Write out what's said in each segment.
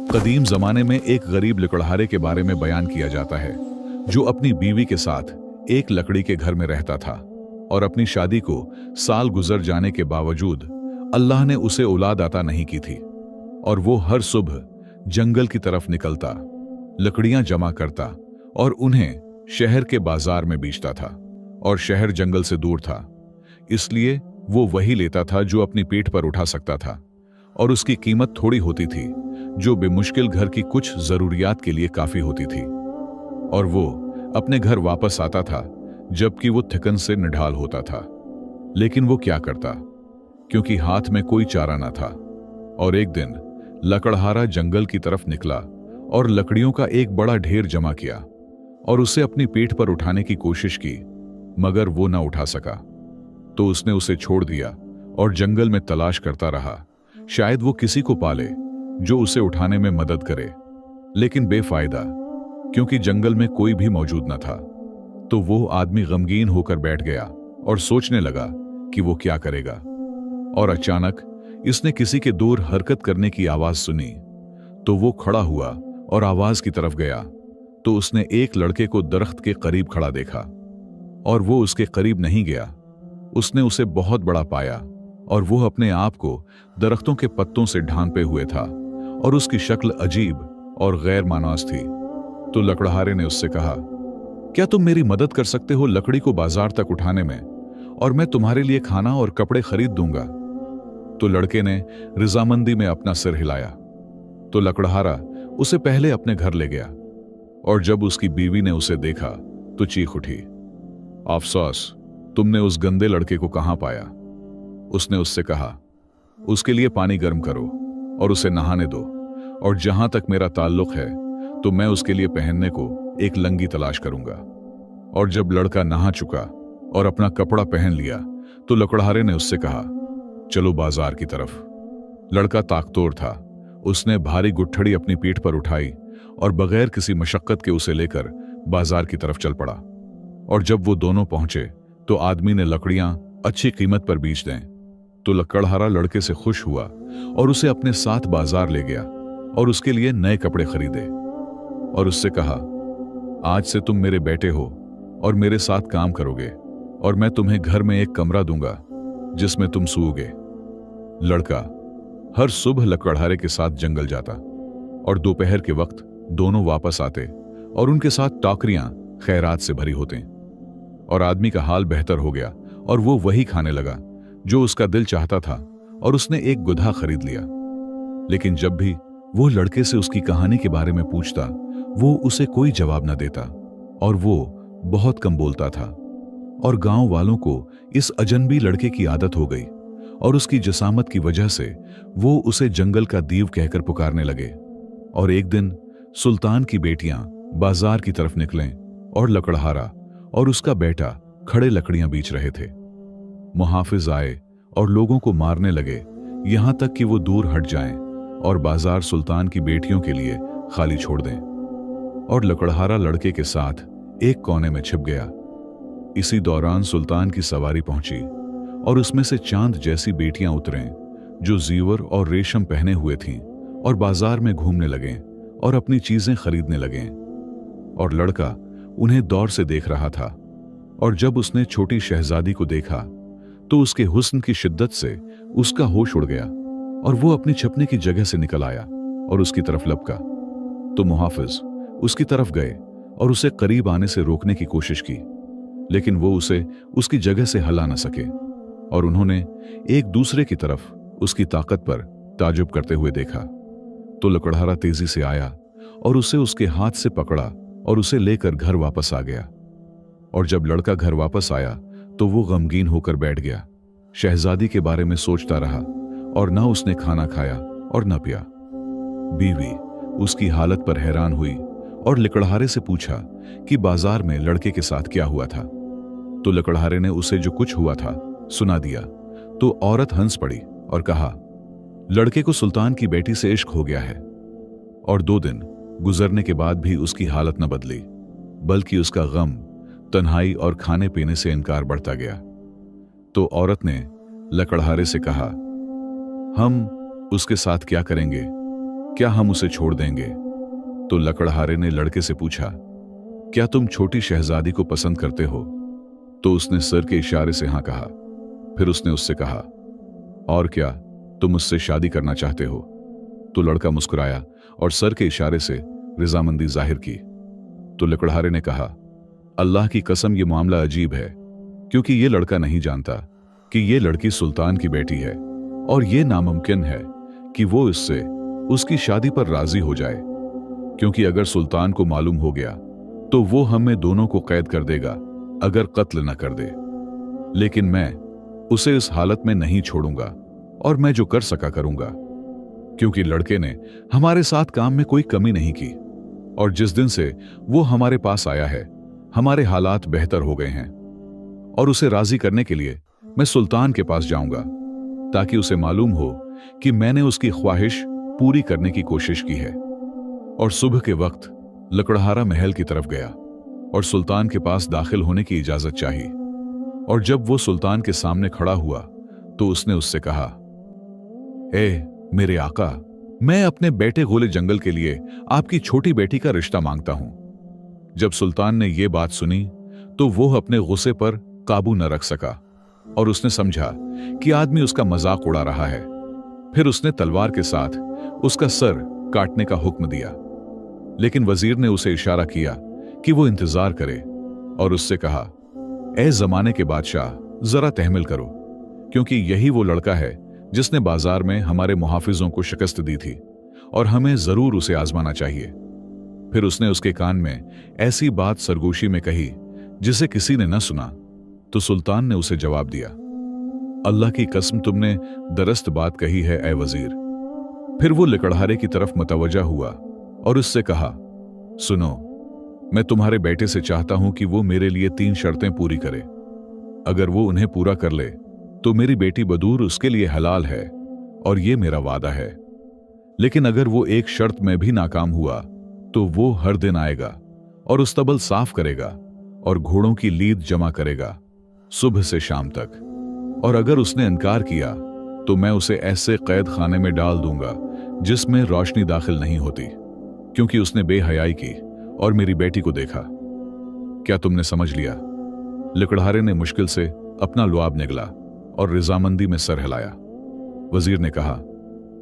कदीम जमाने में एक गरीब लकड़हारे के बारे में बयान किया जाता है जो अपनी बीवी के साथ एक लकड़ी के घर में रहता था और अपनी शादी को साल गुजर जाने के बावजूद अल्लाह ने उसे औलाद अता नहीं की थी। और वो हर सुबह जंगल की तरफ निकलता, लकड़ियां जमा करता और उन्हें शहर के बाजार में बेचता था। और शहर जंगल से दूर था, इसलिए वो वही लेता था जो अपनी पीठ पर उठा सकता था और उसकी कीमत थोड़ी होती थी, जो बेमुश्किल घर की कुछ जरूरियात के लिए काफी होती थी। और वो अपने घर वापस आता था जबकि वो थकन से निढाल होता था। लेकिन वो क्या करता, क्योंकि हाथ में कोई चारा न था। और एक दिन लकड़हारा जंगल की तरफ निकला और लकड़ियों का एक बड़ा ढेर जमा किया और उसे अपनी पीठ पर उठाने की कोशिश की, मगर वो न उठा सका। तो उसने उसे छोड़ दिया और जंगल में तलाश करता रहा, शायद वो किसी को पाले जो उसे उठाने में मदद करे। लेकिन बेफायदा, क्योंकि जंगल में कोई भी मौजूद न था। तो वो आदमी गमगीन होकर बैठ गया और सोचने लगा कि वो क्या करेगा। और अचानक इसने किसी के दूर हरकत करने की आवाज सुनी। तो वो खड़ा हुआ और आवाज की तरफ गया तो उसने एक लड़के को दरख्त के करीब खड़ा देखा। और वो उसके करीब नहीं गया, उसने उसे बहुत बड़ा पाया और वो अपने आप को दरख्तों के पत्तों से ढांपे हुए था और उसकी शक्ल अजीब और गैर मानूस थी। तो लकड़हारे ने उससे कहा, क्या तुम मेरी मदद कर सकते हो लकड़ी को बाजार तक उठाने में, और मैं तुम्हारे लिए खाना और कपड़े खरीद दूंगा। तो लड़के ने रिजामंदी में अपना सिर हिलाया। तो लकड़हारा उसे पहले अपने घर ले गया और जब उसकी बीवी ने उसे देखा तो चीख उठी, अफसोस, तुमने उस गंदे लड़के को कहां पाया। उसने उससे कहा, उसके लिए पानी गर्म करो और उसे नहाने दो, और जहां तक मेरा ताल्लुक है तो मैं उसके लिए पहनने को एक लंगी तलाश करूंगा। और जब लड़का नहा चुका और अपना कपड़ा पहन लिया तो लकड़हारे ने उससे कहा, चलो बाजार की तरफ। लड़का ताकतोर था, उसने भारी गुठड़ी अपनी पीठ पर उठाई और बगैर किसी मशक्कत के उसे लेकर बाजार की तरफ चल पड़ा। और जब वो दोनों पहुंचे तो आदमी ने लकड़ियां अच्छी कीमत पर बेच दें। तो लकड़हारा लड़के से खुश हुआ और उसे अपने साथ बाजार ले गया और उसके लिए नए कपड़े खरीदे और उससे कहा, आज से तुम मेरे बेटे हो और मेरे साथ काम करोगे, और मैं तुम्हें घर में एक कमरा दूंगा जिसमें तुम सोओगे। लड़का हर सुबह लकड़हारे के साथ जंगल जाता और दोपहर के वक्त दोनों वापस आते और उनके साथ टोकरियां खैरात से भरी होती। और आदमी का हाल बेहतर हो गया और वो वही खाने लगा जो उसका दिल चाहता था, और उसने एक गुधा खरीद लिया। लेकिन जब भी वो लड़के से उसकी कहानी के बारे में पूछता, वो उसे कोई जवाब न देता और वो बहुत कम बोलता था। और गांव वालों को इस अजनबी लड़के की आदत हो गई और उसकी जसामत की वजह से वो उसे जंगल का दीव कहकर पुकारने लगे। और एक दिन सुल्तान की बेटियां बाजार की तरफ निकलें और लकड़हारा और उसका बेटा खड़े लकड़ियां बेच रहे थे। मुहाफिज आए और लोगों को मारने लगे, यहां तक कि वो दूर हट जाएं और बाजार सुल्तान की बेटियों के लिए खाली छोड़ दें। और लकड़हारा लड़के के साथ एक कोने में छिप गया। इसी दौरान सुल्तान की सवारी पहुंची और उसमें से चांद जैसी बेटियां उतरें जो जीवर और रेशम पहने हुए थीं और बाजार में घूमने लगें और अपनी चीजें खरीदने लगें। और लड़का उन्हें दौर से देख रहा था। और जब उसने छोटी शहजादी को देखा तो उसके हुस्न की शिद्दत से उसका होश उड़ गया और वो अपनी छिपने की जगह से निकल आया और उसकी तरफ लपका। तो मुहाफिज उसकी तरफ गए और उसे करीब आने से रोकने की कोशिश की, लेकिन वो उसे उसकी जगह से हिला न सके। और उन्होंने एक दूसरे की तरफ उसकी ताकत पर ताजुब करते हुए देखा। तो लकड़हारा तेजी से आया और उसे उसके हाथ से पकड़ा और उसे लेकर घर वापस आ गया। और जब लड़का घर वापस आया तो वो गमगीन होकर बैठ गया, शहजादी के बारे में सोचता रहा, और ना उसने खाना खाया और न पिया। बीवी उसकी हालत पर हैरान हुई और लकड़हारे से पूछा कि बाजार में लड़के के साथ क्या हुआ था। तो लकड़हारे ने उसे जो कुछ हुआ था सुना दिया। तो औरत हंस पड़ी और कहा, लड़के को सुल्तान की बेटी से इश्क हो गया है। और 2 दिन गुजरने के बाद भी उसकी हालत न बदली, बल्कि उसका गम, तन्हाई और खाने पीने से इनकार बढ़ता गया। तो औरत ने लकड़हारे से कहा, हम उसके साथ क्या करेंगे? क्या हम उसे छोड़ देंगे? तो लकड़हारे ने लड़के से पूछा, क्या तुम छोटी शहजादी को पसंद करते हो? तो उसने सर के इशारे से हाँ कहा। फिर उसने उससे कहा, और क्या तुम उससे शादी करना चाहते हो? तो लड़का मुस्कुराया और सर के इशारे से रजामंदी जाहिर की। तो लकड़हारे ने कहा, अल्लाह की कसम, ये मामला अजीब है, क्योंकि ये लड़का नहीं जानता कि ये लड़की सुल्तान की बेटी है और ये नामुमकिन है कि वो इससे उसकी शादी पर राजी हो जाए, क्योंकि अगर सुल्तान को मालूम हो गया तो वो हमें दोनों को कैद कर देगा अगर कत्ल न कर दे। लेकिन मैं उसे इस हालत में नहीं छोड़ूंगा और मैं जो कर सका करूंगा, क्योंकि लड़के ने हमारे साथ काम में कोई कमी नहीं की और जिस दिन से वो हमारे पास आया है हमारे हालात बेहतर हो गए हैं। और उसे राजी करने के लिए मैं सुल्तान के पास जाऊंगा ताकि उसे मालूम हो कि मैंने उसकी ख्वाहिश पूरी करने की कोशिश की है। और सुबह के वक्त लकड़हारा महल की तरफ गया और सुल्तान के पास दाखिल होने की इजाजत चाही। और जब वो सुल्तान के सामने खड़ा हुआ तो उसने उससे कहा, ए मेरे आका, मैं अपने बेटे गोले जंगल के लिए आपकी छोटी बेटी का रिश्ता मांगता हूं। जब सुल्तान ने यह बात सुनी तो वो अपने गुस्से पर काबू न रख सका और उसने समझा कि आदमी उसका मजाक उड़ा रहा है। फिर उसने तलवार के साथ उसका सर काटने का हुक्म दिया, लेकिन वजीर ने उसे इशारा किया कि वो इंतजार करे और उससे कहा, ए जमाने के बादशाह, जरा तहमिल करो, क्योंकि यही वो लड़का है जिसने बाजार में हमारे मुहाफिजों को शिकस्त दी थी और हमें जरूर उसे आजमाना चाहिए। फिर उसने उसके कान में ऐसी बात सरगोशी में कही जिसे किसी ने न सुना। तो सुल्तान ने उसे जवाब दिया, अल्लाह की कसम, तुमने दरस्त बात कही है ए वजीर। फिर वो लकड़हारे की तरफ मुतवज्जा हुआ और उससे कहा, सुनो, मैं तुम्हारे बेटे से चाहता हूं कि वो मेरे लिए 3 शर्तें पूरी करे। अगर वो उन्हें पूरा कर ले तो मेरी बेटी बदूर उसके लिए हलाल है और ये मेरा वादा है। लेकिन अगर वो एक शर्त में भी नाकाम हुआ तो वो हर दिन आएगा और उस्तबल साफ करेगा और घोड़ों की लीद जमा करेगा सुबह से शाम तक। और अगर उसने इनकार किया तो मैं उसे ऐसे कैद खाने में डाल दूंगा जिसमें रोशनी दाखिल नहीं होती, क्योंकि उसने बेहयाई की और मेरी बेटी को देखा। क्या तुमने समझ लिया? लकड़हारे ने मुश्किल से अपना लुआब निगला और रजामंदी में सर हिलाया। वजीर ने कहा,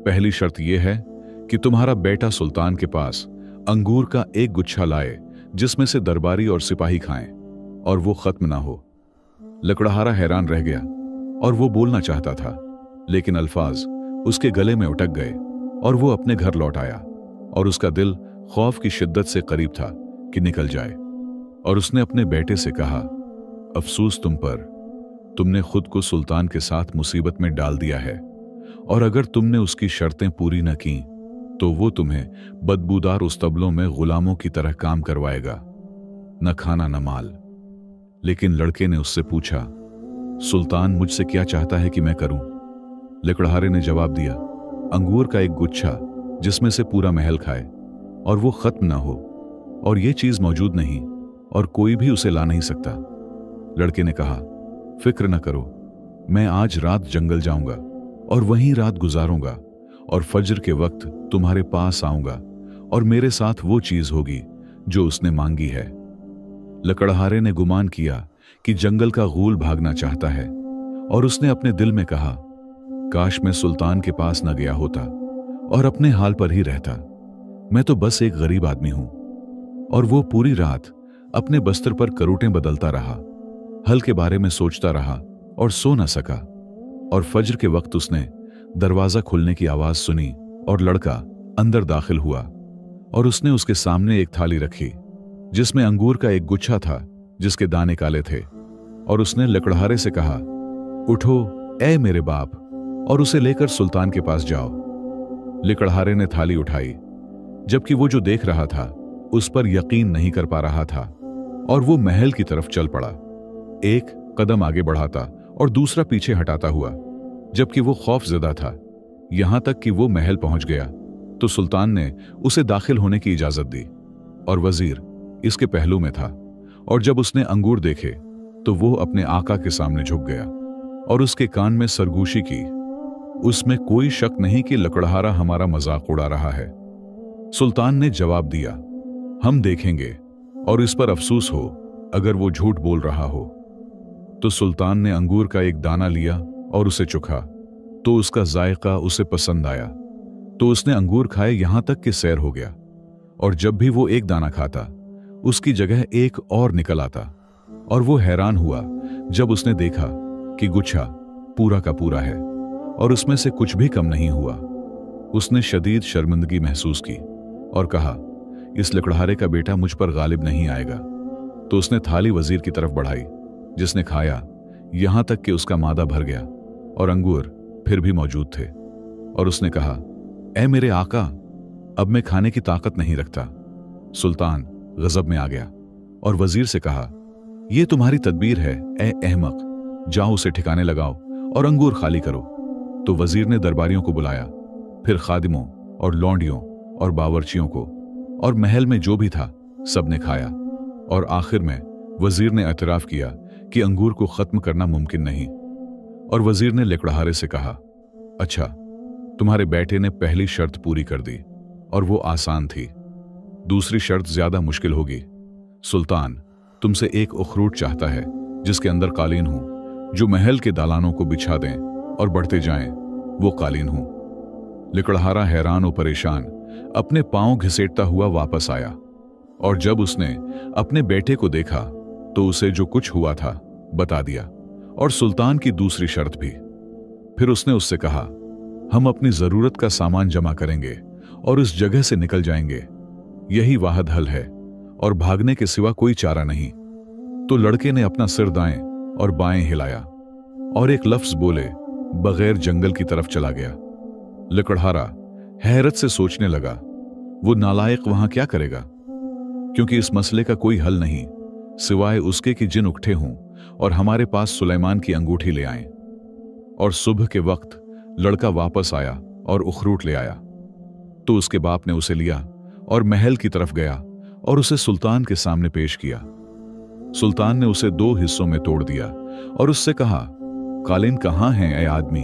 पहली शर्त यह है कि तुम्हारा बेटा सुल्तान के पास अंगूर का एक गुच्छा लाए जिसमें से दरबारी और सिपाही खाएं और वो खत्म ना हो। लकड़हारा हैरान रह गया और वो बोलना चाहता था, लेकिन अल्फाज उसके गले में उटक गए और वो अपने घर लौट आया और उसका दिल खौफ की शिद्दत से करीब था कि निकल जाए। और उसने अपने बेटे से कहा, अफसोस तुम पर, तुमने खुद को सुल्तान के साथ मुसीबत में डाल दिया है और अगर तुमने उसकी शर्तें पूरी न की तो वो तुम्हें बदबूदार उस्तबलों में गुलामों की तरह काम करवाएगा, न खाना न माल। लेकिन लड़के ने उससे पूछा, सुल्तान मुझसे क्या चाहता है कि मैं करूं? लकड़हारे ने जवाब दिया, अंगूर का एक गुच्छा जिसमें से पूरा महल खाए और वो खत्म ना हो, और ये चीज मौजूद नहीं और कोई भी उसे ला नहीं सकता। लड़के ने कहा, फिक्र न करो, मैं आज रात जंगल जाऊंगा और वहीं रात गुजारूंगा और फज्र के वक्त तुम्हारे पास आऊंगा और मेरे साथ वो चीज होगी जो उसने मांगी है। लकड़हारे ने गुमान किया कि जंगल का गूल भागना चाहता है और उसने अपने दिल में कहा, काश मैं सुल्तान के पास न गया होता और अपने हाल पर ही रहता। मैं तो बस एक गरीब आदमी हूं। और वो पूरी रात अपने बस्तर पर करोटें बदलता रहा, हल के बारे में सोचता रहा और सो न सका। और फज्र के वक्त उसने दरवाजा खुलने की आवाज सुनी और लड़का अंदर दाखिल हुआ और उसने उसके सामने एक थाली रखी जिसमें अंगूर का एक गुच्छा था जिसके दाने काले थे। और उसने लकड़हारे से कहा, उठो ए मेरे बाप, और उसे लेकर सुल्तान के पास जाओ। लकड़हारे ने थाली उठाई, जबकि वो जो देख रहा था उस पर यकीन नहीं कर पा रहा था, और वो महल की तरफ चल पड़ा, एक कदम आगे बढ़ाता और दूसरा पीछे हटाता हुआ, जबकि वो खौफजदा था। यहां तक कि वो महल पहुंच गया तो सुल्तान ने उसे दाखिल होने की इजाजत दी और वजीर इसके पहलू में था। और जब उसने अंगूर देखे तो वो अपने आका के सामने झुक गया और उसके कान में सरगोशी की। उसमें कोई शक नहीं कि लकड़हारा हमारा मजाक उड़ा रहा है। सुल्तान ने जवाब दिया, हम देखेंगे और इस पर अफसोस हो अगर वो झूठ बोल रहा हो। तो सुल्तान ने अंगूर का एक दाना लिया और उसे चखा, तो उसका जायका उसे पसंद आया। तो उसने अंगूर खाए यहां तक कि सैर हो गया, और जब भी वो एक दाना खाता उसकी जगह एक और निकल आता, और वो हैरान हुआ जब उसने देखा कि गुच्छा पूरा का पूरा है और उसमें से कुछ भी कम नहीं हुआ। उसने शदीद शर्मिंदगी महसूस की और कहा, इस लकड़हारे का बेटा मुझ पर गालिब नहीं आएगा। तो उसने थाली वजीर की तरफ बढ़ाई, जिसने खाया यहां तक कि उसका मादा भर गया और अंगूर फिर भी मौजूद थे। और उसने कहा, ऐ मेरे आका, अब मैं खाने की ताकत नहीं रखता। सुल्तान गजब में आ गया और वजीर से कहा, यह तुम्हारी तदबीर है ए अहमक, जाओ उसे ठिकाने लगाओ और अंगूर खाली करो। तो वजीर ने दरबारियों को बुलाया, फिर खादिमों और लौंडियों और बावर्चियों को, और महल में जो भी था सबने खाया। और आखिर में वजीर ने एतराफ किया कि अंगूर को खत्म करना मुमकिन नहीं। और वजीर ने लकड़हारे से कहा, अच्छा, तुम्हारे बेटे ने पहली शर्त पूरी कर दी और वो आसान थी, दूसरी शर्त ज्यादा मुश्किल होगी। सुल्तान तुमसे एक उखरूट चाहता है जिसके अंदर कालीन हो, जो महल के दालानों को बिछा दें और बढ़ते जाएं, वो कालीन हो। लकड़हारा हैरान और परेशान अपने पांव घिसेटता हुआ वापस आया, और जब उसने अपने बेटे को देखा तो उसे जो कुछ हुआ था बता दिया, और सुल्तान की दूसरी शर्त भी। फिर उसने उससे कहा, हम अपनी जरूरत का सामान जमा करेंगे और इस जगह से निकल जाएंगे, यही वाहद हल है और भागने के सिवा कोई चारा नहीं। तो लड़के ने अपना सिर दाएं और बाएं हिलाया और एक लफ्ज बोले बगैर जंगल की तरफ चला गया। लकड़हारा हैरत से सोचने लगा, वो नालायक वहां क्या करेगा, क्योंकि इस मसले का कोई हल नहीं सिवाय उसके कि जिन उठे हों और हमारे पास सुलेमान की अंगूठी ले आएं। और सुबह के वक्त लड़का वापस आया और उखरूट ले आया। तो उसके बाप ने उसे लिया और महल की तरफ गया और उसे सुल्तान के सामने पेश किया। सुल्तान ने उसे 2 हिस्सों में तोड़ दिया और उससे कहा, कालीन कहां है ए आदमी।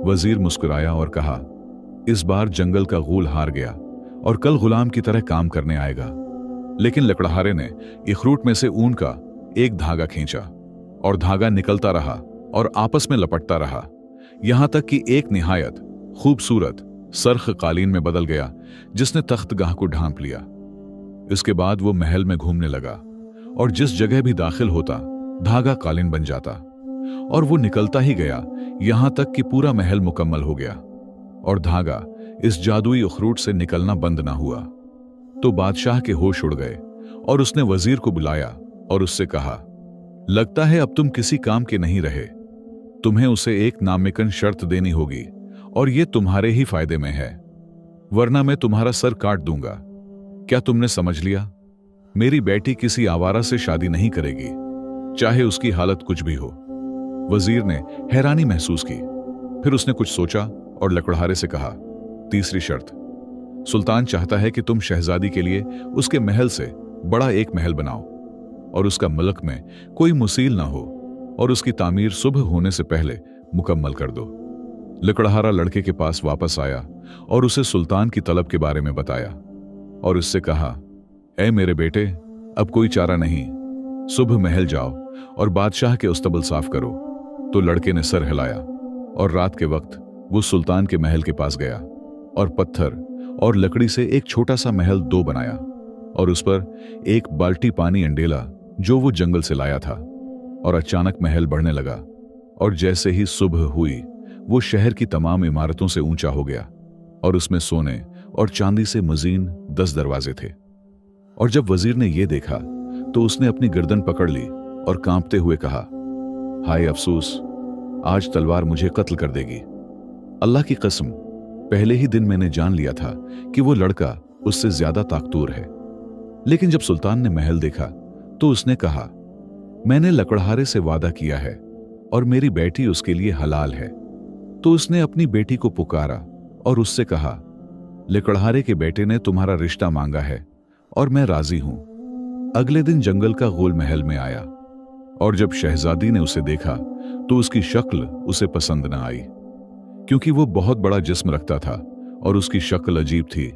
वजीर मुस्कुराया और कहा, इस बार जंगल का गूल हार गया और कल गुलाम की तरह काम करने आएगा। लेकिन लकड़हारे ने इखरूट में से ऊन का एक धागा खींचा और धागा निकलता रहा और आपस में लपटता रहा, यहां तक कि एक निहायत खूबसूरत सरख कालीन में बदल गया, जिसने तख्तगाह को ढांप लिया। इसके बाद वो महल में घूमने लगा और जिस जगह भी दाखिल होता धागा कालीन बन जाता, और वो निकलता ही गया यहां तक कि पूरा महल मुकम्मल हो गया और धागा इस जादुई उखरूट से निकलना बंद ना हुआ। तो बादशाह के होश उड़ गए और उसने वजीर को बुलाया और उससे कहा, लगता है अब तुम किसी काम के नहीं रहे, तुम्हें उसे एक नामिकन शर्त देनी होगी और यह तुम्हारे ही फायदे में है, वरना मैं तुम्हारा सर काट दूंगा। क्या तुमने समझ लिया? मेरी बेटी किसी आवारा से शादी नहीं करेगी, चाहे उसकी हालत कुछ भी हो। वजीर ने हैरानी महसूस की, फिर उसने कुछ सोचा और लकड़हारे से कहा, तीसरी शर्त, सुल्तान चाहता है कि तुम शहजादी के लिए उसके महल से बड़ा एक महल बनाओ और उसका मलक में कोई मुसील ना हो और उसकी तामीर सुबह होने से पहले मुकम्मल कर दो। लकड़हारा लड़के के पास वापस आया और उसे सुल्तान की तलब के बारे में बताया और उससे कहा, ऐ मेरे बेटे, अब कोई चारा नहीं, सुबह महल जाओ और बादशाह के उस्तबल साफ करो। तो लड़के ने सर हिलाया और रात के वक्त वो सुल्तान के महल के पास गया और पत्थर और लकड़ी से एक छोटा सा महल 2 बनाया और उस पर एक बाल्टी पानी अंडेला जो वो जंगल से लाया था। और अचानक महल बढ़ने लगा और जैसे ही सुबह हुई वो शहर की तमाम इमारतों से ऊंचा हो गया और उसमें सोने और चांदी से मजीन 10 दरवाजे थे। और जब वजीर ने यह देखा तो उसने अपनी गर्दन पकड़ ली और कांपते हुए कहा, हाय अफसोस, आज तलवार मुझे कत्ल कर देगी। अल्लाह की कसम, पहले ही दिन मैंने जान लिया था कि वो लड़का उससे ज्यादा ताकतूर है। लेकिन जब सुल्तान ने महल देखा तो उसने कहा, मैंने लकड़हारे से वादा किया है और मेरी बेटी उसके लिए हलाल है। तो उसने अपनी बेटी को पुकारा और उससे कहा, लकड़हारे के बेटे ने तुम्हारा रिश्ता मांगा है और मैं राजी हूं। अगले दिन जंगल का गोल महल में आया और जब शहजादी ने उसे देखा तो उसकी शक्ल उसे पसंद न आई, क्योंकि वो बहुत बड़ा जिस्म रखता था और उसकी शक्ल अजीब थी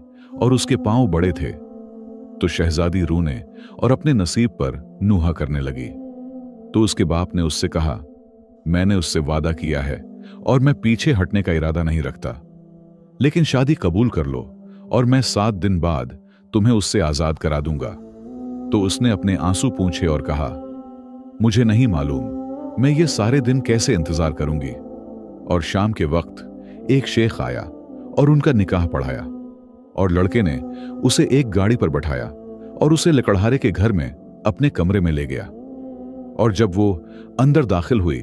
और उसके पांव बड़े थे। तो शहजादी रोने और अपने नसीब पर नूहा करने लगी। तो उसके बाप ने उससे कहा, मैंने उससे वादा किया है और मैं पीछे हटने का इरादा नहीं रखता, लेकिन शादी कबूल कर लो और मैं 7 दिन बाद तुम्हें उससे आजाद करा दूंगा। तो उसने अपने आंसू पूंछे और कहा, मुझे नहीं मालूम मैं ये सारे दिन कैसे इंतजार करूंगी। और शाम के वक्त एक शेख आया और उनका निकाह पढ़ाया और लड़के ने उसे एक गाड़ी पर बैठाया और उसे लकड़हारे के घर में अपने कमरे में ले गया। और जब वो अंदर दाखिल हुई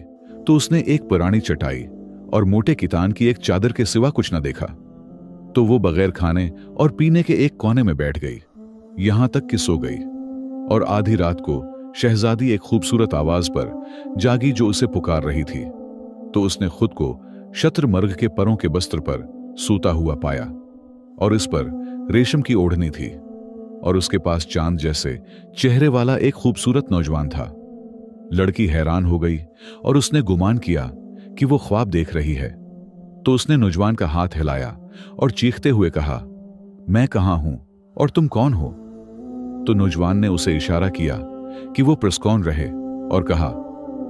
तो उसने एक पुरानी चटाई और मोटे कितान की एक चादर के सिवा कुछ न देखा। तो वो बगैर खाने और पीने के एक कोने में बैठ गई, यहां तक कि सो गई। और आधी रात को शहजादी एक खूबसूरत आवाज पर जागी जो उसे पुकार रही थी। तो उसने खुद को शत्रमर्ग के परों के बस्त्र पर सूता हुआ पाया और इस पर रेशम की ओढ़नी थी और उसके पास चांद जैसे चेहरे वाला एक खूबसूरत नौजवान था। लड़की हैरान हो गई और उसने गुमान किया कि वो ख्वाब देख रही है। तो उसने नौजवान का हाथ हिलाया और चीखते हुए कहा, मैं कहां हूं और तुम कौन हो? तो नौजवान ने उसे इशारा किया कि वो प्रस्कौन रहे और कहा,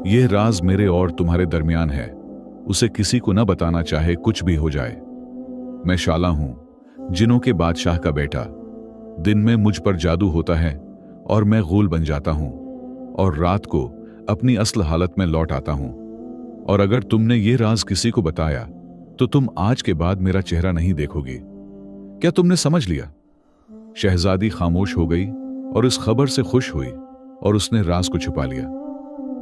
यह राज मेरे और तुम्हारे दरमियान है, उसे किसी को न बताना, चाहे कुछ भी हो जाए। मैं शाला हूं, जिनों के बादशाह का बेटा। दिन में मुझ पर जादू होता है और मैं गूल बन जाता हूं और रात को अपनी असल हालत में लौट आता हूं। और अगर तुमने ये राज किसी को बताया तो तुम आज के बाद मेरा चेहरा नहीं देखोगी। क्या तुमने समझ लिया? शहजादी खामोश हो गई और इस खबर से खुश हुई और उसने राज को छुपा लिया।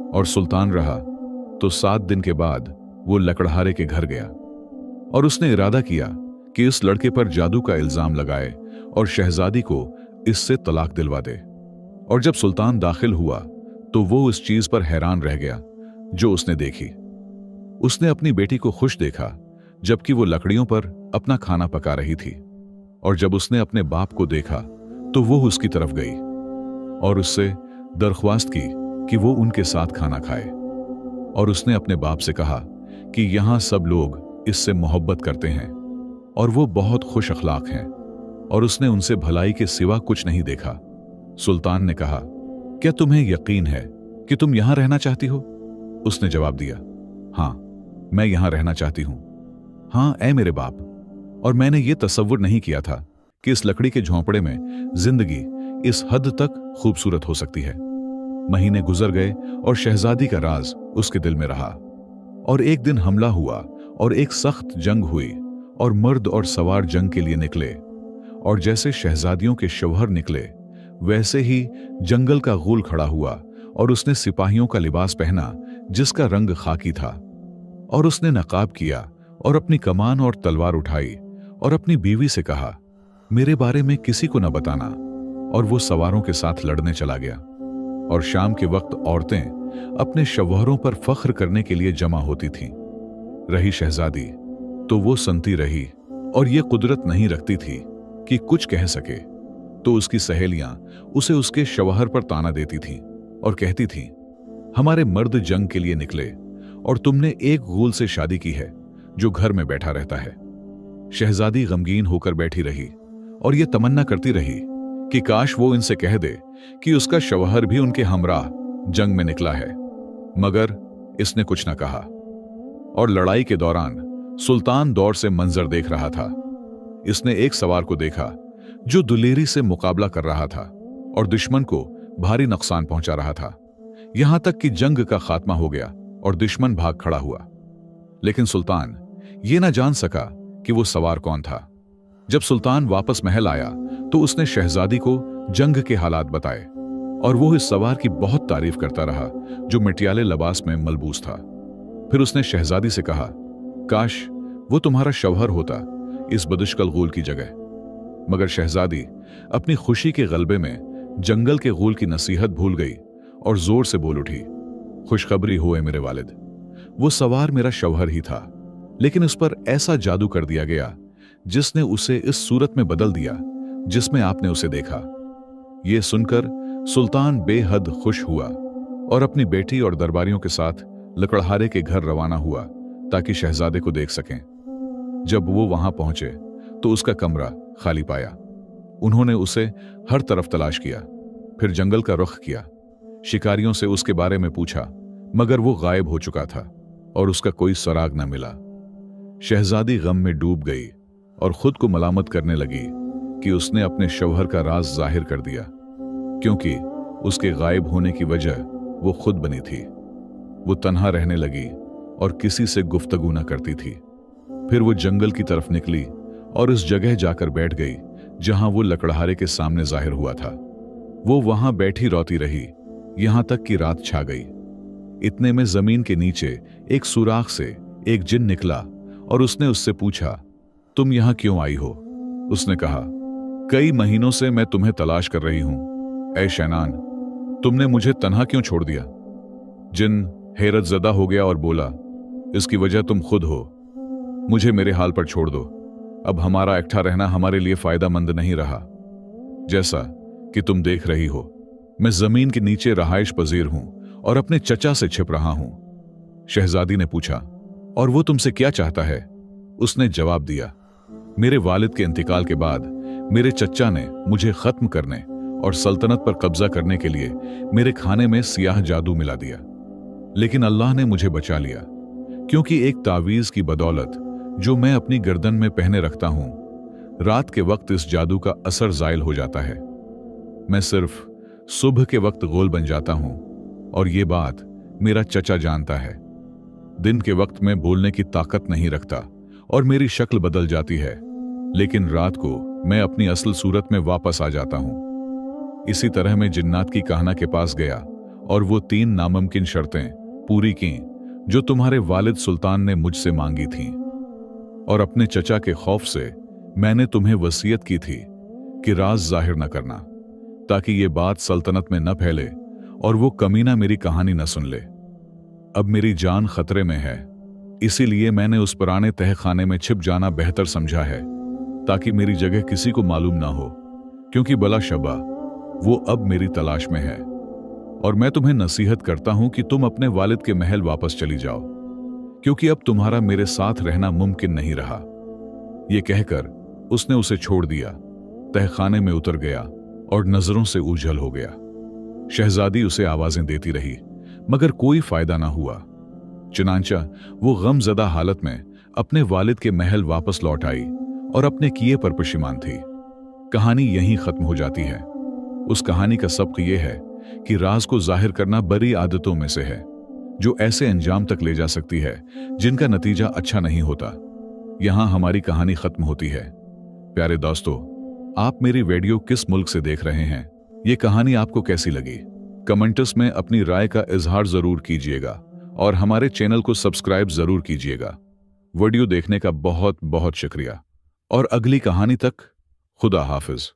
और सुल्तान रहा तो 7 दिन के बाद वो लकड़हारे के घर गया और उसने इरादा किया कि इस लड़के पर जादू का इल्जाम लगाए और शहजादी को इससे तलाक दिलवा दे। और जब सुल्तान दाखिल हुआ तो वो इस चीज पर हैरान रह गया जो उसने देखी। उसने अपनी बेटी को खुश देखा जबकि वो लकड़ियों पर अपना खाना पका रही थी। और जब उसने अपने बाप को देखा तो वो उसकी तरफ गई और उससे दरख्वास्त की कि वो उनके साथ खाना खाए। और उसने अपने बाप से कहा कि यहां सब लोग इससे मोहब्बत करते हैं और वो बहुत खुश अखलाक हैं और उसने उनसे भलाई के सिवा कुछ नहीं देखा। सुल्तान ने कहा, क्या तुम्हें यकीन है कि तुम यहां रहना चाहती हो? उसने जवाब दिया, हां, मैं यहां रहना चाहती हूं। हां ऐ मेरे बाप, और मैंने ये तसव्वुर नहीं किया था कि इस लकड़ी के झोंपड़े में जिंदगी इस हद तक खूबसूरत हो सकती है। महीने गुजर गए और शहजादी का राज उसके दिल में रहा। और एक दिन हमला हुआ और एक सख्त जंग हुई और मर्द और सवार जंग के लिए निकले। और जैसे शहजादियों के शौहर निकले वैसे ही जंगल का गूल खड़ा हुआ और उसने सिपाहियों का लिबास पहना जिसका रंग खाकी था। और उसने नकाब किया और अपनी कमान और तलवार उठाई और अपनी बीवी से कहा, मेरे बारे में किसी को न बताना। और वो सवारों के साथ लड़ने चला गया। और शाम के वक्त औरतें अपने शौहरों पर फख्र करने के लिए जमा होती थीं। रही शहजादी तो वो संती रही और ये कुदरत नहीं रखती थी कि कुछ कह सके। तो उसकी सहेलियां उसे उसके शौहर पर ताना देती थीं और कहती थीं, हमारे मर्द जंग के लिए निकले और तुमने एक गूल से शादी की है जो घर में बैठा रहता है। शहजादी गमगीन होकर बैठी रही और ये तमन्ना करती रही कि काश वो इनसे कह दे कि उसका शौहर भी उनके हमराह जंग में निकला है, मगर इसने कुछ न कहा। और लड़ाई के दौरान सुल्तान दौर से मंजर देख रहा था। इसने एक सवार को देखा जो दुलेरी से मुकाबला कर रहा था और दुश्मन को भारी नुकसान पहुंचा रहा था, यहां तक कि जंग का खात्मा हो गया और दुश्मन भाग खड़ा हुआ। लेकिन सुल्तान ये ना जान सका कि वो सवार कौन था। जब सुल्तान वापस महल आया तो उसने शहजादी को जंग के हालात बताए और वो इस सवार की बहुत तारीफ करता रहा जो मिटियाले लिबास में मलबूस था। फिर उसने शहजादी से कहा, काश वो तुम्हारा शौहर होता इस बदुश्कल गूल की जगह। मगर शहजादी अपनी खुशी के गलबे में जंगल के गूल की नसीहत भूल गई और जोर से बोल उठी, खुशखबरी हुए मेरे वालिद, वो सवार मेरा शौहर ही था, लेकिन उस पर ऐसा जादू कर दिया गया जिसने उसे इस सूरत में बदल दिया जिसमें आपने उसे देखा। यह सुनकर सुल्तान बेहद खुश हुआ और अपनी बेटी और दरबारियों के साथ लकड़हारे के घर रवाना हुआ ताकि शहजादे को देख सकें। जब वो वहां पहुंचे तो उसका कमरा खाली पाया। उन्होंने उसे हर तरफ तलाश किया, फिर जंगल का रुख किया, शिकारियों से उसके बारे में पूछा, मगर वो गायब हो चुका था और उसका कोई सुराग न मिला। शहजादी गम में डूब गई और खुद को मलामत करने लगी कि उसने अपने शौहर का राज जाहिर कर दिया, क्योंकि उसके गायब होने की वजह वो खुद बनी थी। वो तन्हा रहने लगी और किसी से गुफ्तगू न करती थी। फिर वो जंगल की तरफ निकली और उस जगह जाकर बैठ गई जहां वो लकड़हारे के सामने जाहिर हुआ था। वो वहां बैठी रोती रही यहां तक कि रात छा गई। इतने में जमीन के नीचे एक सुराख से एक जिन निकला और उसने उससे पूछा, तुम यहां क्यों आई हो? उसने कहा, कई महीनों से मैं तुम्हें तलाश कर रही हूं। ऐ शैनान, तुमने मुझे तन्हा क्यों छोड़ दिया? जिन हैरत ज़दा हो गया और बोला, इसकी वजह तुम खुद हो। मुझे मेरे हाल पर छोड़ दो। अब हमारा इकट्ठा रहना हमारे लिए फायदामंद नहीं रहा। जैसा कि तुम देख रही हो, मैं जमीन के नीचे रहाइश पजीर हूं और अपने चचा से छिप रहा हूं। शहजादी ने पूछा, और वो तुमसे क्या चाहता है? उसने जवाब दिया, मेरे वालिद के इंतकाल के बाद मेरे चचा ने मुझे खत्म करने और सल्तनत पर कब्जा करने के लिए मेरे खाने में सियाह जादू मिला दिया, लेकिन अल्लाह ने मुझे बचा लिया, क्योंकि एक तावीज की बदौलत जो मैं अपनी गर्दन में पहने रखता हूं, रात के वक्त इस जादू का असर जायल हो जाता है। मैं सिर्फ सुबह के वक्त गोल बन जाता हूं और ये बात मेरा चचा जानता है। दिन के वक्त में बोलने की ताकत नहीं रखता और मेरी शक्ल बदल जाती है, लेकिन रात को मैं अपनी असल सूरत में वापस आ जाता हूं। इसी तरह मैं जिन्नात की कहना के पास गया और वो 3 नामुमकिन शर्तें पूरी की जो तुम्हारे वालिद सुल्तान ने मुझसे मांगी थीं, और अपने चचा के खौफ से मैंने तुम्हें वसीयत की थी कि राज जाहिर न करना, ताकि ये बात सल्तनत में न फैले और वो कमीना मेरी कहानी न सुन ले। अब मेरी जान खतरे में है, इसीलिए मैंने उस पुराने तहखाने में छिप जाना बेहतर समझा है, ताकि मेरी जगह किसी को मालूम ना हो, क्योंकि बला शबा वो अब मेरी तलाश में है। और मैं तुम्हें नसीहत करता हूं कि तुम अपने वालिद के महल वापस चली जाओ, क्योंकि अब तुम्हारा मेरे साथ रहना मुमकिन नहीं रहा। ये कहकर उसने उसे छोड़ दिया, तहखाने में उतर गया और नजरों से ओझल हो गया। शहजादी उसे आवाजें देती रही, मगर कोई फायदा ना हुआ। चुनांचा वो गमजदा हालत में अपने वालिद के महल वापस लौट आई और अपने किए पर पशेमान थी। कहानी यहीं खत्म हो जाती है। उस कहानी का सबक यह है कि राज को जाहिर करना बड़ी आदतों में से है, जो ऐसे अंजाम तक ले जा सकती है जिनका नतीजा अच्छा नहीं होता। यहां हमारी कहानी खत्म होती है। प्यारे दोस्तों, आप मेरी वीडियो किस मुल्क से देख रहे हैं? ये कहानी आपको कैसी लगी? कमेंट्स में अपनी राय का इजहार जरूर कीजिएगा और हमारे चैनल को सब्सक्राइब जरूर कीजिएगा। वीडियो देखने का बहुत बहुत शुक्रिया और अगली कहानी तक खुदा हाफिज।